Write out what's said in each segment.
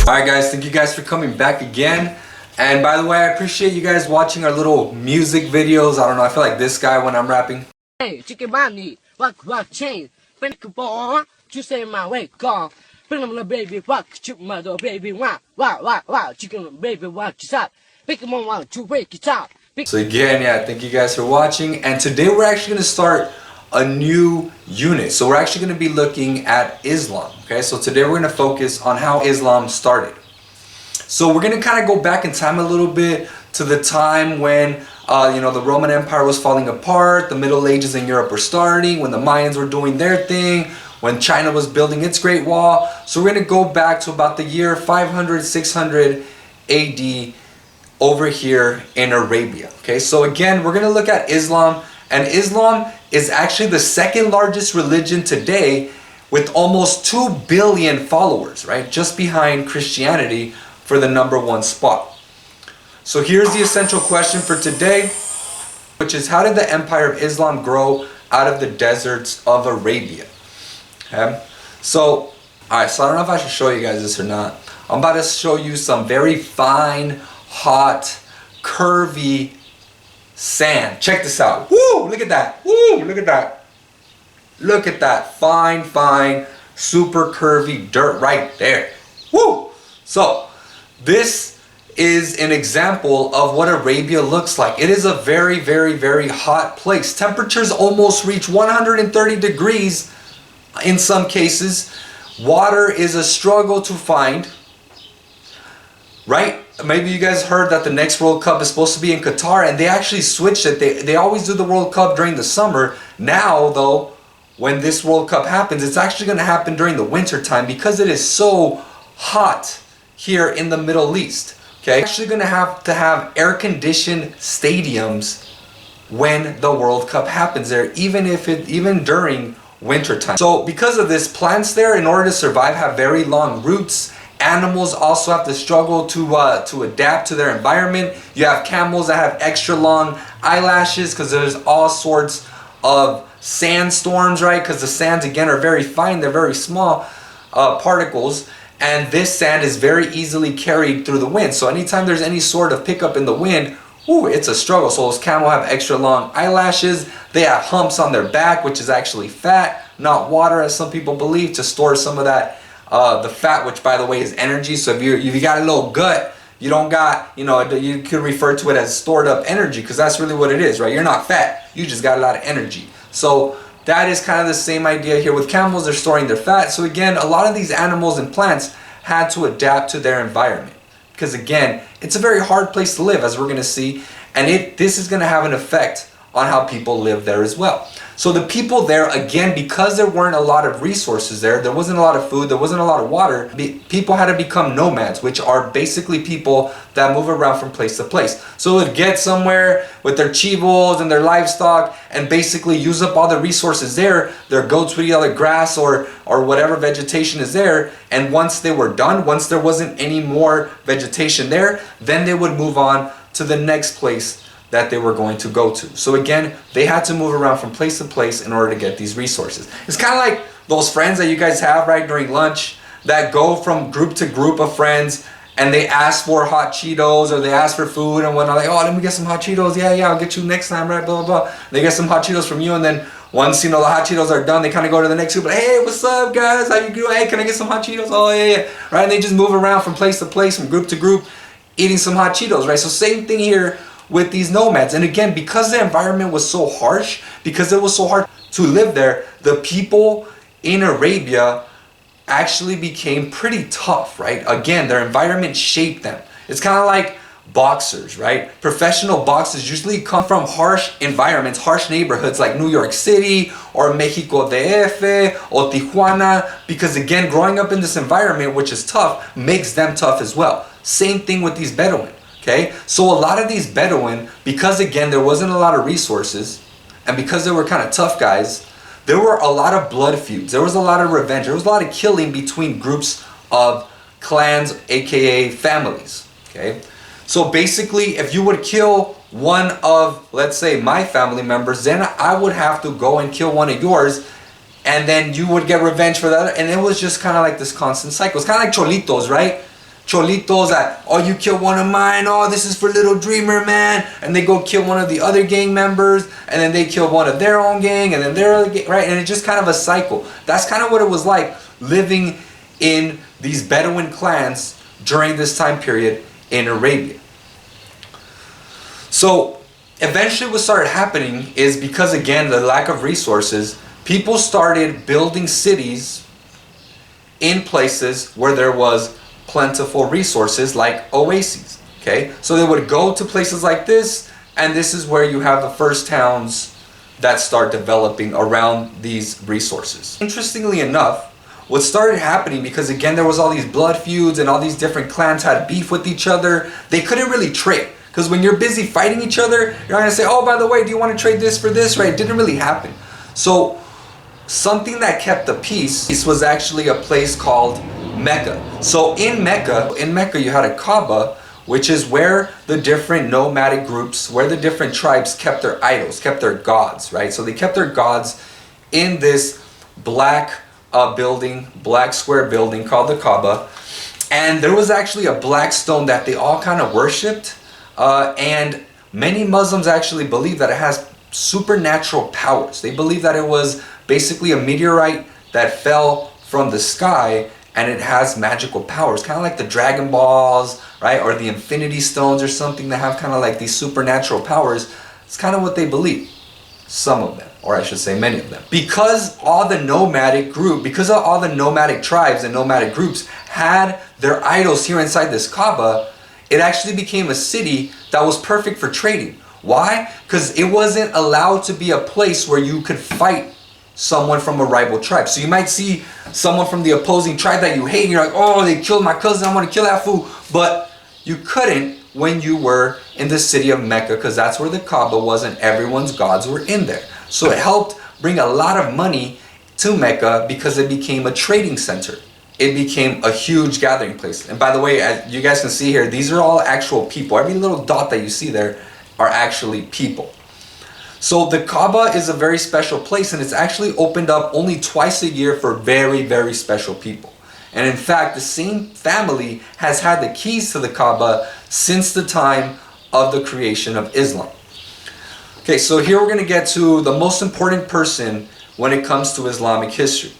Alright guys, thank you guys for coming back again. And by the way, I appreciate you guys watching our little music videos. I don't know, I feel like this guy when I'm rapping. Hey, chicken money, what chain? When you born, you say my way gone. Bring them the baby, what you mother baby, wow, chicken baby, what you up? Pick them on to wake it up. So again, yeah, thank you guys for watching. And today we're actually going to start a new unit. So we're actually going to be looking at Islam. Okay, so today we're going to focus on how Islam started. So we're going to kind of go back in time a little bit to the time when the Roman Empire was falling apart, the Middle Ages in Europe were starting, when the Mayans were doing their thing, when China was building its Great Wall. So we're going to go back to about the year 500, 600 AD over here in Arabia. Okay, so again, we're going to look at Islam, and Islam is actually the second largest religion today with almost 2 billion followers, right? Just behind Christianity for the #1 spot. So here's the essential question for today, which is how did the empire of Islam grow out of the deserts of Arabia? Okay, so I don't know if I should show you guys this or not. I'm about to show you some very fine, hot, curvy sand. Check this out. Woo! Look at that. Woo! Look at that. Look at that fine, super curvy dirt right there. Woo! So this is an example of what Arabia looks like. It is a very hot place. Temperatures almost reach 130 degrees in some cases. Water is a struggle to find, right? Maybe you guys heard that the next World Cup is supposed to be in Qatar, and they actually switched it. They always do the World Cup during the summer. Now though, when this World Cup happens, it's actually going to happen during the winter time because it is so hot here in the Middle East. Okay, actually going to have air-conditioned stadiums when the World Cup happens there, even during winter time. So because of this, plants there, in order to survive, have very long roots. Animals also have to struggle to adapt to their environment. You have camels that have extra long eyelashes because there's all sorts of sandstorms, right? Because the sands again are very fine, they're very small particles. And this sand is very easily carried through the wind. So anytime there's any sort of pickup in the wind, it's a struggle. So those camels have extra long eyelashes. They have humps on their back, which is actually fat, not water, as some people believe, to store some of that, the fat, which by the way is energy. So if you got a little gut, you don't got, you could refer to it as stored up energy, because that's really what it is, right? You're not fat, you just got a lot of energy. So that is kind of the same idea here with camels. They're storing their fat. So again, a lot of these animals and plants had to adapt to their environment because again, it's a very hard place to live, as we're going to see, and this is going to have an effect on how people live there as well. So the people there, again, because there weren't a lot of resources there wasn't a lot of food, there wasn't a lot of water, people had to become nomads, which are basically people that move around from place to place. So they'd get somewhere with their chivos and their livestock and basically use up all the resources there. Their goats would eat all the grass or whatever vegetation is there, and once they were done, once there wasn't any more vegetation there, then they would move on to the next place that they were going to go to. So again, they had to move around from place to place in order to get these resources. It's kind of like those friends that you guys have right during lunch that go from group to group of friends and they ask for hot Cheetos or they ask for food and whatnot, like, oh, let me get some hot Cheetos. Yeah, I'll get you next time, right? Blah, blah, blah. They get some hot Cheetos from you, and then once, the hot Cheetos are done, they kind of go to the next group, but hey, what's up, guys? How you doing? Hey, can I get some hot Cheetos? Oh, yeah. Right? And they just move around from place to place, from group to group, eating some hot Cheetos, right? So same thing here with these nomads. And again, because the environment was so harsh, because it was so hard to live there, the people in Arabia actually became pretty tough, right? Again, their environment shaped them. It's kind of like boxers, right? Professional boxers usually come from harsh environments, harsh neighborhoods like New York City or Mexico DF or Tijuana, because again, growing up in this environment, which is tough, makes them tough as well. Same thing with these Bedouin. Okay, so a lot of these Bedouin, because again, there wasn't a lot of resources, and because they were kind of tough guys, there were a lot of blood feuds. There was a lot of revenge. There was a lot of killing between groups of clans, aka families. Okay, so basically, if you would kill one of, let's say, my family members, then I would have to go and kill one of yours, and then you would get revenge for that. And it was just kind of like this constant cycle. It's kind of like Cholitos, right? cholitos that, oh, you kill one of mine, oh, this is for Little Dreamer, man. And they go kill one of the other gang members, and then they kill one of their own gang, and then their other gang, right? And it's just kind of a cycle. That's kind of what it was like living in these Bedouin clans during this time period in Arabia. So eventually what started happening is, because again, the lack of resources, people started building cities in places where there was plentiful resources, like oases. Okay, so they would go to places like this, and this is where you have the first towns that start developing around these resources. Interestingly enough, what started happening, because again there was all these blood feuds and all these different clans had beef with each other, they couldn't really trade. Because when you're busy fighting each other, you're not going to say, oh, by the way, do you want to trade this for this, right? It didn't really happen. So something that kept the peace was actually a place called Mecca. So in Mecca you had a Kaaba, which is where the different nomadic groups, where the different tribes kept their idols, kept their gods, right? So they kept their gods in this black building, black square building called the Kaaba. And there was actually a black stone that they all kind of worshipped. And many Muslims actually believe that it has supernatural powers. They believe that it was basically a meteorite that fell from the sky, and it has magical powers, kind of like the Dragon Balls, right? Or the Infinity Stones or something that have kind of like these supernatural powers. It's kind of what they believe. Some of them, or I should say many of them. Because all the nomadic tribes and nomadic groups had their idols here inside this Kaaba, it actually became a city that was perfect for trading. Why? Because it wasn't allowed to be a place where you could fight someone from a rival tribe. So you might see someone from the opposing tribe that you hate, and you're like, oh, they killed my cousin, I'm going to kill that fool. But you couldn't when you were in the city of Mecca, because that's where the Kaaba was and everyone's gods were in there. So it helped bring a lot of money to Mecca because it became a trading center. It became a huge gathering place. And by the way, as you guys can see here, these are all actual people. Every little dot that you see there are actually people. So the Kaaba is a very special place, and it's actually opened up only twice a year for very, very special people. And in fact, the same family has had the keys to the Kaaba since the time of the creation of Islam. Okay, so here we're going to get to the most important person when it comes to Islamic history.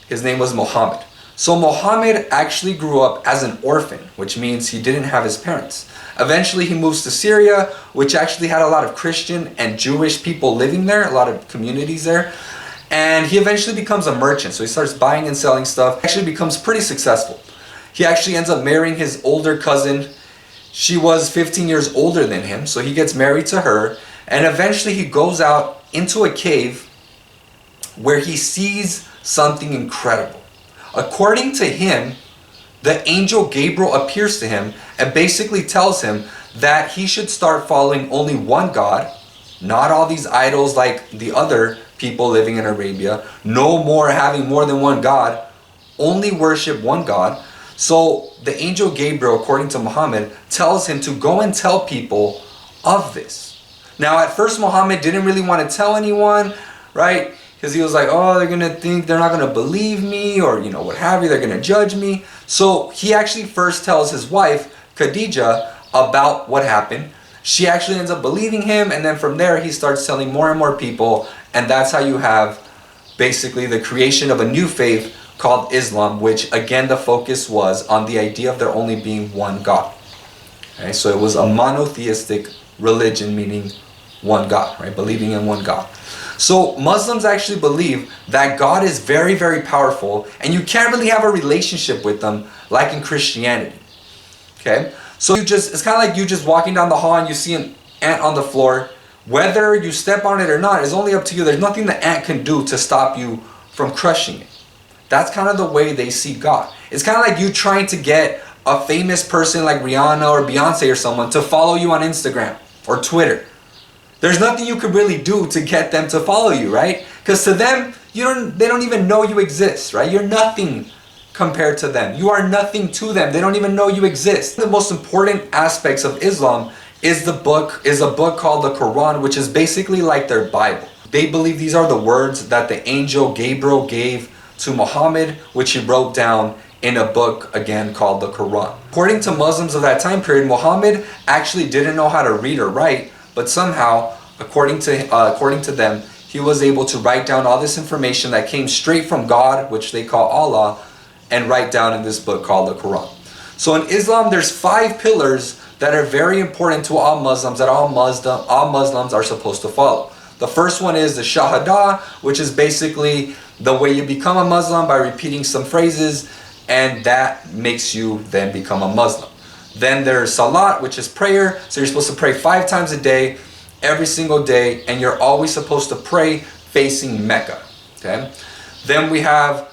His name was Muhammad. So Muhammad actually grew up as an orphan, which means he didn't have his parents. Eventually he moves to Syria, which actually had a lot of Christian and Jewish people living there, a lot of communities there. And he eventually becomes a merchant. So he starts buying and selling stuff. Actually becomes pretty successful. He actually ends up marrying his older cousin. She was 15 years older than him, so he gets married to her. And eventually he goes out into a cave where he sees something incredible. According to him, the angel Gabriel appears to him and basically tells him that he should start following only one God, not all these idols like the other people living in Arabia, no more having more than one God, only worship one God. So the angel Gabriel, according to Muhammad, tells him to go and tell people of this. Now at first Muhammad didn't really want to tell anyone, right? Because he was like, oh, they're going to think, they're not going to believe me, or, you know, what have you, they're going to judge me. So he actually first tells his wife, Khadija, about what happened. She actually ends up believing him, and then from there he starts telling more and more people, and that's how you have basically the creation of a new faith called Islam, which again the focus was on the idea of there only being one God. Okay, so it was a monotheistic religion, meaning one God, right? Believing in one God. So Muslims actually believe that God is very, very powerful, and you can't really have a relationship with them like in Christianity. Okay? So it's kind of like you just walking down the hall and you see an ant on the floor. Whether you step on it or not is only up to you. There's nothing the ant can do to stop you from crushing it. That's kind of the way they see God. It's kind of like you trying to get a famous person like Rihanna or Beyonce or someone to follow you on Instagram or Twitter. There's nothing you could really do to get them to follow you, right? Because to them, they don't even know you exist, right? You're nothing compared to them. You are nothing to them. They don't even know you exist. The most important aspects of Islam is a book called the Quran, which is basically like their Bible. They believe these are the words that the angel Gabriel gave to Muhammad, which he wrote down in a book again called the Quran. According to Muslims of that time period, Muhammad actually didn't know how to read or write, but somehow, according to them, he was able to write down all this information that came straight from God, which they call Allah, and write down in this book called the Quran. So in Islam, there's 5 pillars that are very important to all Muslims, that all Muslims are supposed to follow. The first one is the Shahada, which is basically the way you become a Muslim by repeating some phrases, and that makes you then become a Muslim. Then there's Salat, which is prayer. So you're supposed to pray 5 times a day, every single day, and you're always supposed to pray facing Mecca. Okay. Then we have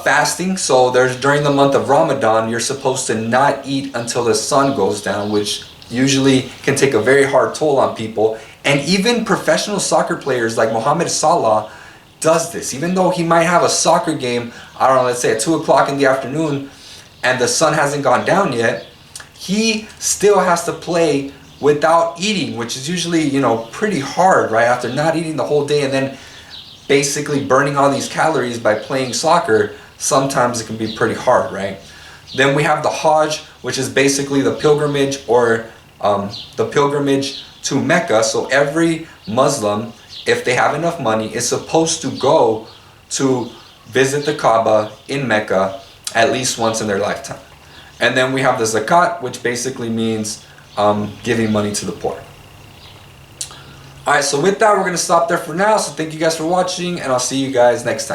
fasting. So there's during the month of Ramadan, you're supposed to not eat until the sun goes down, which usually can take a very hard toll on people. And even professional soccer players like Mohamed Salah does this. Even though he might have a soccer game, I don't know, let's say at 2 o'clock in the afternoon, and the sun hasn't gone down yet, he still has to play without eating, which is usually, you know, pretty hard, right? After not eating the whole day and then basically burning all these calories by playing soccer, sometimes it can be pretty hard, right? Then we have the Hajj, which is basically the pilgrimage, or the pilgrimage to Mecca. So every Muslim, if they have enough money, is supposed to go to visit the Kaaba in Mecca at least once in their lifetime. And then we have the Zakat, which basically means giving money to the poor. Alright, so with that, we're going to stop there for now. So thank you guys for watching, and I'll see you guys next time.